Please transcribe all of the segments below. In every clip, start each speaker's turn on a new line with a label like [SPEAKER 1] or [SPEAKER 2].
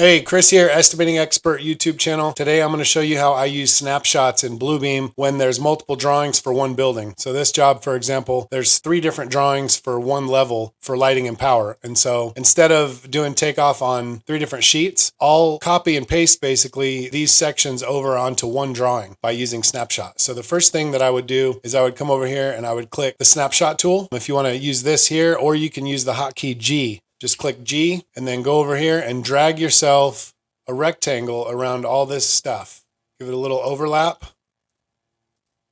[SPEAKER 1] Hey, Chris here, Estimating Expert YouTube channel. Today I'm going to show you how I use snapshots in Bluebeam when there's multiple drawings for one building. So this job, for example, there's 3 different drawings for one level for lighting and power. And so instead of doing takeoff on 3 different sheets, I'll copy and paste basically these sections over onto one drawing by using Snapshot. So the first thing that I would do is I would come over here and I would click the Snapshot tool. If you want to use this here, or you can use the hotkey G. Just click G and then go over here and drag yourself a rectangle around all this stuff. Give it a little overlap.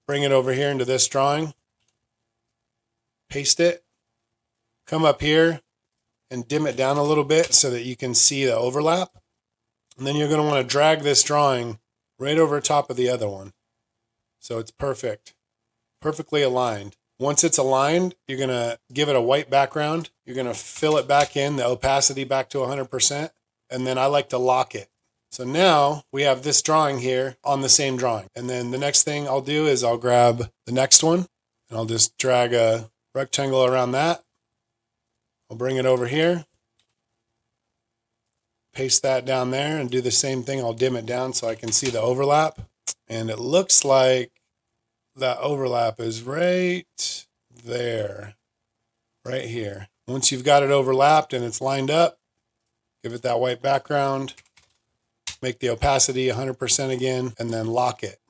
[SPEAKER 1] Bring it over here into this drawing. Paste it. Come up here and dim it down a little bit so that you can see the overlap. And then you're going to want to drag this drawing right over top of the other one. So it's perfect. Perfectly aligned. Once it's aligned, you're going to give it a white background. You're going to fill it back in, the opacity back to 100%. And then I like to lock it. So now we have this drawing here on the same drawing. And then the next thing I'll do is I'll grab the next one and I'll just drag a rectangle around that. I'll bring it over here. Paste that down there and do the same thing. I'll dim it down so I can see the overlap. And it looks like that overlap is right there, right here. Once you've got it overlapped and it's lined up, give it that white background, make the opacity 100% again, and then lock it.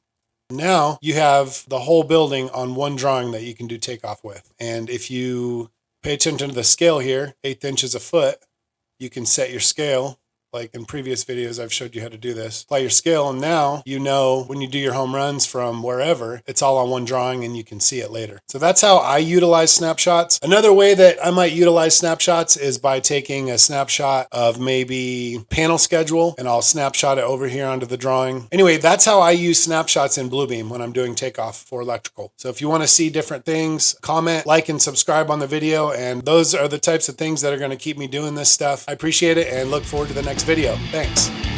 [SPEAKER 1] Now you have the whole building on one drawing that you can do takeoff with. And if you pay attention to the scale here, 1/8 inches a foot, you can set your scale. Like in previous videos, I've showed you how to do this. Apply your scale, and now you know when you do your home runs from wherever, it's all on one drawing and you can see it later. So that's how I utilize snapshots. Another way that I might utilize snapshots is by taking a snapshot of maybe panel schedule, and I'll snapshot it over here onto the drawing. Anyway, that's how I use snapshots in Bluebeam when I'm doing takeoff for electrical. So if you want to see different things, comment, like, and subscribe on the video. And those are the types of things that are going to keep me doing this stuff. I appreciate it and look forward to the next video. Thanks.